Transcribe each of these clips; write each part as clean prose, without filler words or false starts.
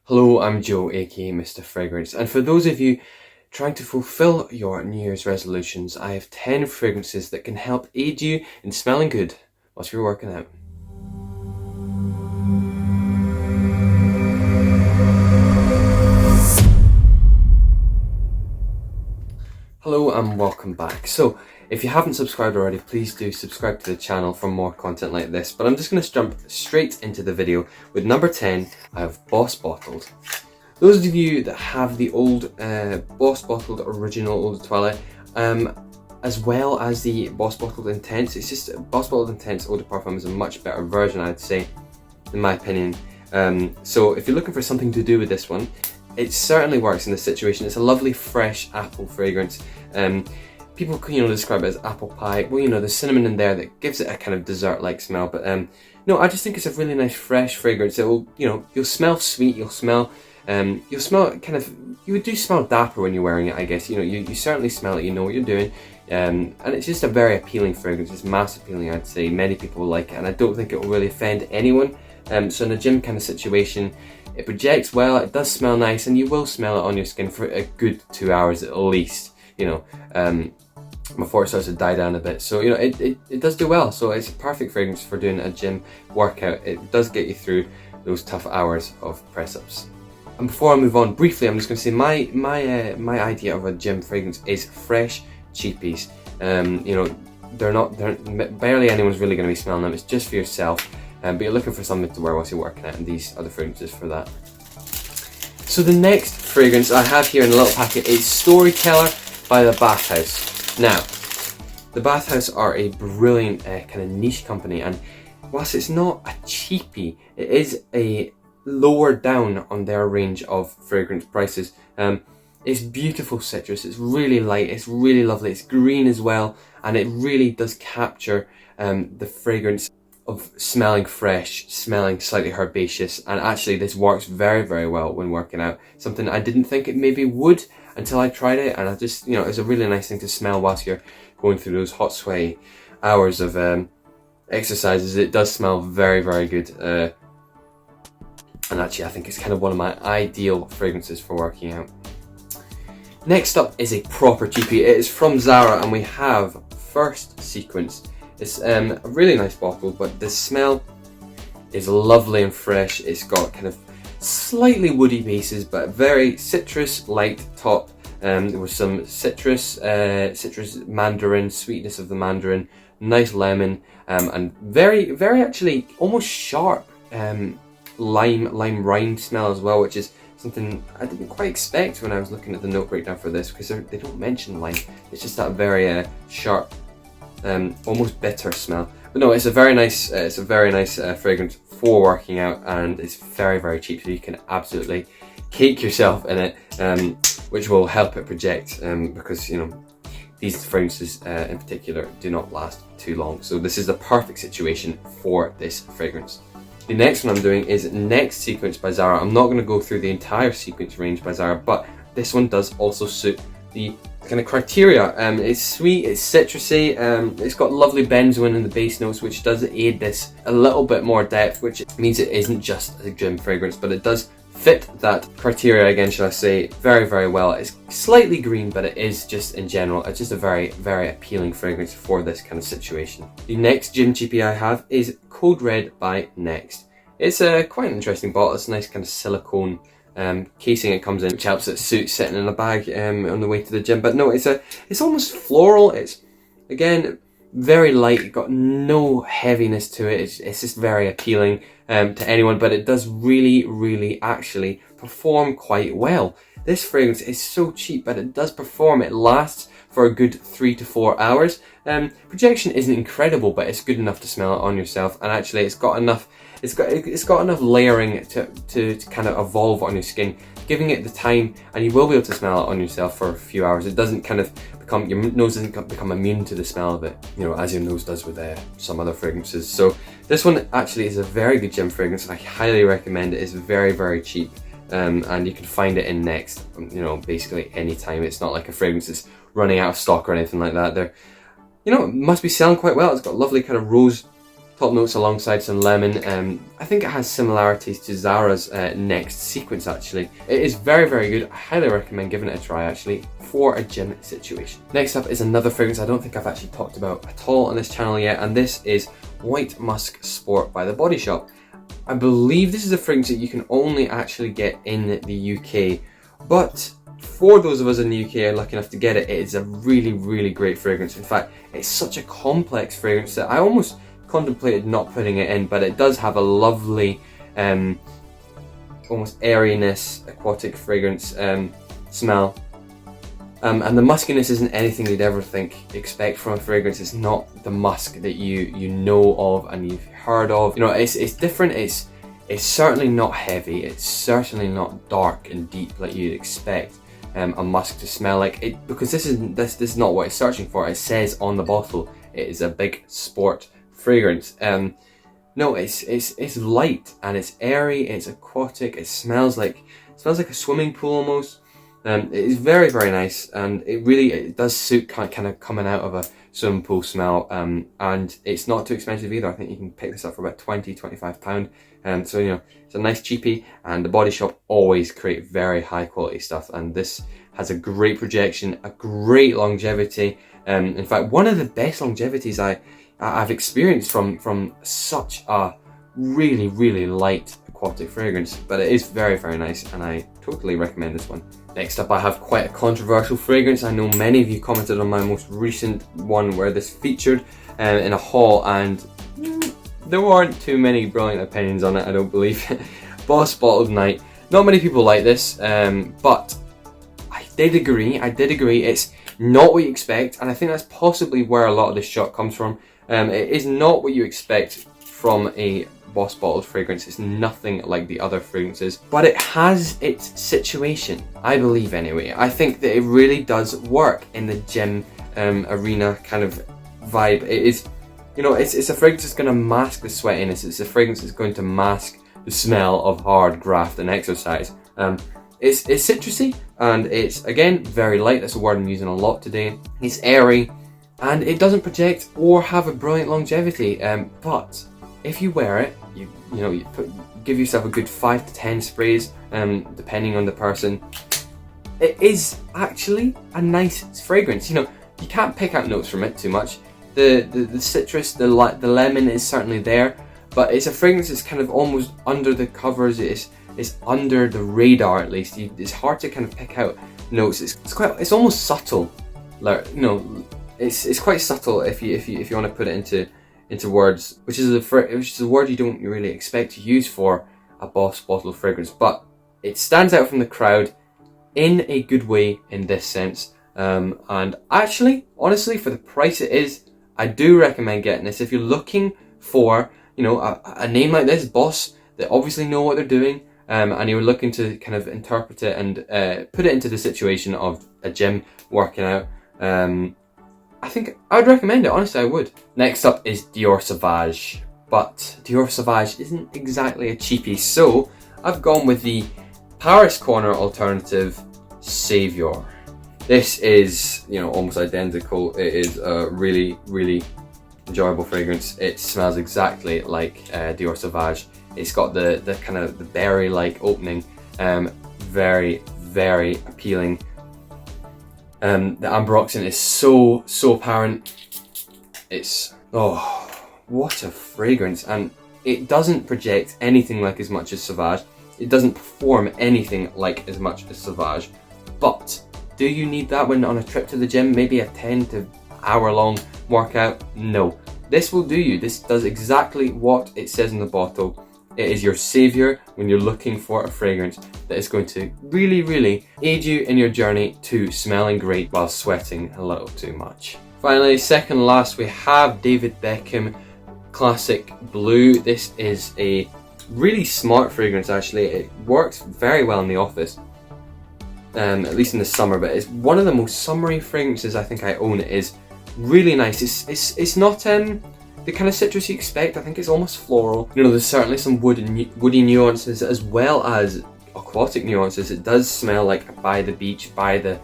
Hello, I'm Joe, aka Mr. Fragrance, and for those of you trying to fulfill your New Year's resolutions, I have 10 fragrances that can help aid you in smelling good whilst you're working out. Hello and welcome back. So, if you haven't subscribed already, please do subscribe to the channel for more content like this. But I'm just going to jump straight into the video with number 10. I have Boss Bottled. Those of you that have the old Boss Bottled original Eau de Toilette, as well as the Boss Bottled Intense, it's just Boss Bottled Intense Eau de Parfum is a much better version, I'd say, in my opinion. So if you're looking for something to do with this one, it certainly works in this situation. It's a lovely fresh apple fragrance. People describe it as apple pie. Well, there's cinnamon in there that gives it a kind of dessert-like smell. But no, I just think it's a really nice fresh fragrance. It will, you'll smell sweet. You'll smell kind of. You do smell dapper when you're wearing it, I guess. You certainly smell it. You know what you're doing. And it's just a very appealing fragrance. It's mass appealing, I'd say. Many people will like it, and I don't think it will really offend anyone. So in a gym kind of situation, it projects well, it does smell nice, and you will smell it on your skin for a good 2 hours at least, before it starts to die down a bit. So, it does do well. So it's a perfect fragrance for doing a gym workout. It does get you through those tough hours of press-ups. And before I move on, briefly, I'm just going to say my idea of a gym fragrance is fresh Cheapies. Barely anyone's really going to be smelling them. It's just for yourself. But you're looking for something to wear whilst you're working out, and these are the fragrances for that. So the next fragrance I have here in a little packet is Storyteller by the Bathhouse. Now, the Bathhouse are a brilliant kind of niche company, and whilst it's not a cheapie, it is a lower down on their range of fragrance prices. It's beautiful citrus, it's really light, it's really lovely, it's green as well, and it really does capture the fragrance of smelling fresh, smelling slightly herbaceous, and actually this works very, very well when working out. Something I didn't think it maybe would until I tried it, and I just, it's a really nice thing to smell whilst you're going through those hot, sweaty hours of exercises. It does smell very, very good, and actually I think it's kind of one of my ideal fragrances for working out. Next up is a proper cheapie. It is from Zara, and we have First Sequence. It's a really nice bottle, but the smell is lovely and fresh. It's got kind of slightly woody bases, but very citrus light top, with some citrus mandarin, sweetness of the mandarin, nice lemon, and very, very actually almost sharp lime rind smell as well, which is something I didn't quite expect when I was looking at the note breakdown for this, because they don't mention lime. It's just that very sharp, almost bitter smell. But no, it's a very nice fragrance for working out, and it's very, very cheap, so you can absolutely cake yourself in it, which will help it project, because these fragrances in particular do not last too long. So this is the perfect situation for this fragrance. The next one I'm doing is Next Sequence by Zara. I'm not going to go through the entire sequence range by Zara, but this one does also suit the kind of criteria. It's sweet, it's citrusy, it's got lovely benzoin in the base notes, which does aid this a little bit more depth, which means it isn't just a gym fragrance, but it does fit that criteria again, shall I say, very, very well. It's slightly green, but it is just, in general, it's just a very, very appealing fragrance for this kind of situation. The next gym cheapie I have is Code Red by Next. It's quite an interesting bottle. It's a nice kind of silicone casing it comes in, which helps it suit sitting in a bag on the way to the gym. But no, it's almost floral. It's, again, very light, got no heaviness to it. It's just very appealing to anyone, but it does really, really actually perform quite well. This fragrance is so cheap, but it does perform. It lasts for a good 3 to 4 hours. Projection isn't incredible, but it's good enough to smell it on yourself, and actually it's got enough layering to kind of evolve on your skin, giving it the time, and you will be able to smell it on yourself for a few hours. It doesn't kind of become, your nose doesn't become immune to the smell of it, as your nose does with some other fragrances. So this one actually is a very good gym fragrance. I highly recommend it. It's very, very cheap, and you can find it in Next, basically any time. It's not like a fragrance that's running out of stock or anything like that. It must be selling quite well. It's got lovely kind of rose top notes alongside some lemon. I think it has similarities to Zara's Next Sequence actually. It is very, very good. I highly recommend giving it a try actually for a gym situation. Next up is another fragrance I don't think I've actually talked about at all on this channel yet, and this is White Musk Sport by The Body Shop. I believe this is a fragrance that you can only actually get in the UK, but for those of us in the UK are lucky enough to get it, it is a really, really great fragrance. In fact, it's such a complex fragrance that I almost contemplated not putting it in, but it does have a lovely, almost airiness, aquatic fragrance smell. And the muskiness isn't anything you'd ever expect from a fragrance. It's not the musk that you know of and you've heard of. You know, it's different. It's certainly not heavy. It's certainly not dark and deep like you'd expect a musk to smell like. Because this is not what it's searching for. It says on the bottle it is a big sport fragrance. No, it's light and it's airy. It's aquatic. It smells like a swimming pool almost. It is very, very nice, and it does suit kind of coming out of a swimming pool smell, and it's not too expensive either. I think you can pick this up for about £20–25. So, you know, it's a nice cheapie, and The Body Shop always create very high quality stuff, and this has a great projection, a great longevity. In fact, one of the best longevities I've experienced from such a really, really light aquatic fragrance, but it is very, very nice, and I totally recommend this one. Next up, I have quite a controversial fragrance. I know many of you commented on my most recent one where this featured in a haul, and there weren't too many brilliant opinions on it, I don't believe. Boss Bottled Night. Not many people like this, but I did agree. It's not what you expect, and I think that's possibly where a lot of this shot comes from. It is not what you expect from a Boss Bottled fragrance. It's nothing like the other fragrances, but it has its situation, I believe anyway. I think that it really does work in the gym arena kind of vibe. It is, you know, it's a fragrance that's going to mask the sweatiness. It's a fragrance that's going to mask the smell of hard graft and exercise. It's citrusy, and it's, again, very light. That's a word I'm using a lot today. It's airy, and it doesn't project or have a brilliant longevity, but if you wear it, you give yourself a good 5 to 10 sprays, depending on the person. It is actually a nice fragrance. You know, you can't pick out notes from it too much. The citrus, the lemon is certainly there, but it's a fragrance that's kind of almost under the covers. It's under the radar, at least. It's hard to kind of pick out notes. It's almost subtle. Like, you know, it's quite subtle if you want to put it into words, which is a word you don't really expect to use for a Boss Bottled fragrance, but it stands out from the crowd in a good way in this sense. And actually, honestly, for the price it is, I do recommend getting this. If you're looking for, you know, a name like this, Boss, they obviously know what they're doing, and you're looking to kind of interpret it and put it into the situation of a gym working out, I think I would recommend it, honestly I would. Next up is Dior Savage, but Dior Savage isn't exactly a cheapie, so I've gone with the Paris Corner alternative, Savior. This is, you know, almost identical. It is a really, really enjoyable fragrance. It smells exactly like Dior Savage. It's got the kind of the berry-like opening, very, very appealing. The amber oxide is so apparent. It's, oh, what a fragrance. And it doesn't project anything like as much as Savage. It doesn't perform anything like as much as Savage. But do you need that when on a trip to the gym? Maybe a 10 to hour long workout? No. This will do you. This does exactly what it says in the bottle. It is your savior when you're looking for a fragrance that is going to really, really aid you in your journey to smelling great while sweating a little too much. Finally, second last, we have David Beckham Classic Blue. This is a really smart fragrance actually. It works very well in the office, at least in the summer, but it's one of the most summery fragrances I think I own. It is really nice. It's not the kind of citrus you expect. I think it's almost floral. You know, there's certainly some woody nuances as well as aquatic nuances. It does smell like by the beach, by the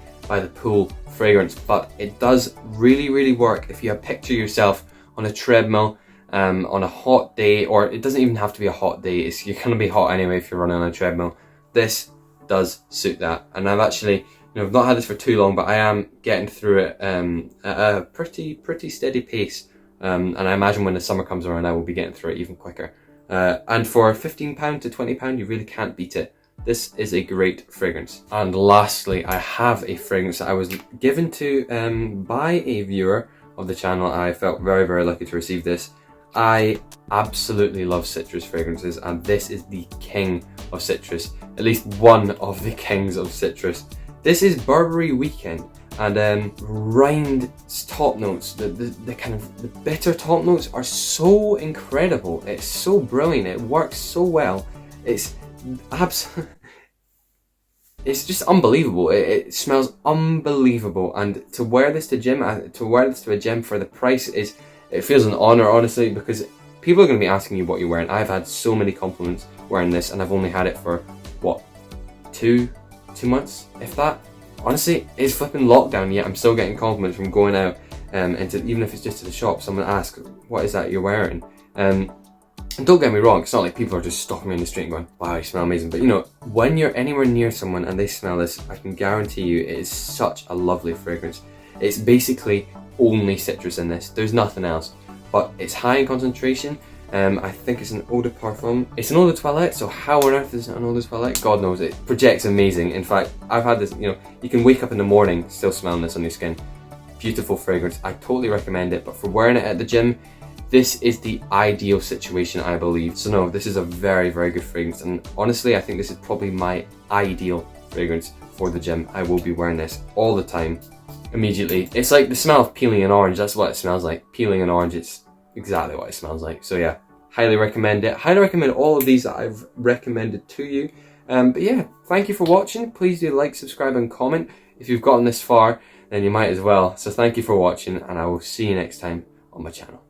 pool fragrance, but it does really, really work if you picture yourself on a treadmill, on a hot day, or it doesn't even have to be a hot day, you're going to be hot anyway if you're running on a treadmill. This does suit that, and I've actually, I've not had this for too long, but I am getting through it at a pretty steady pace, and I imagine when the summer comes around I will be getting through it even quicker. And for £15 to £20, you really can't beat it. This is a great fragrance. And lastly, I have a fragrance that I was given to by a viewer of the channel. I felt very lucky to receive this. I absolutely love citrus fragrances, and this is the king of citrus, at least one of the kings of citrus. This is Burberry Weekend, and rind top notes, the kind of the bitter top notes are so incredible. It's so brilliant. It works so well. It's just unbelievable. It smells unbelievable, and to wear this to a gym for the price it feels an honor, honestly, because people are going to be asking you what you're wearing. I've had so many compliments wearing this, and I've only had it for what, two months, if that. Honestly, it's flipping lockdown yet I'm still getting compliments from going out, even if it's just to the shop. Someone asks, what is that you're wearing? And don't get me wrong, it's not like people are just stopping me in the street and going, wow, you smell amazing. But when you're anywhere near someone and they smell this, I can guarantee you it is such a lovely fragrance. It's basically only citrus in this, there's nothing else, but it's high in concentration. I think it's an eau de parfum. It's an eau de toilette, so how on earth is it an eau de toilette? God knows. It projects amazing. In fact, I've had this, you can wake up in the morning still smelling this on your skin. Beautiful fragrance. I totally recommend it, but for wearing it at the gym, this is the ideal situation, I believe. So no, this is a very good fragrance, and honestly, I think this is probably my ideal fragrance for the gym. I will be wearing this all the time, immediately. It's like the smell of peeling an orange. That's what it smells like. Peeling an orange, it's exactly what it smells like. So yeah, highly recommend it. Highly recommend all of these that I've recommended to you. But yeah, thank you for watching. Please do like, subscribe and comment. If you've gotten this far, then you might as well. So thank you for watching, and I will see you next time on my channel.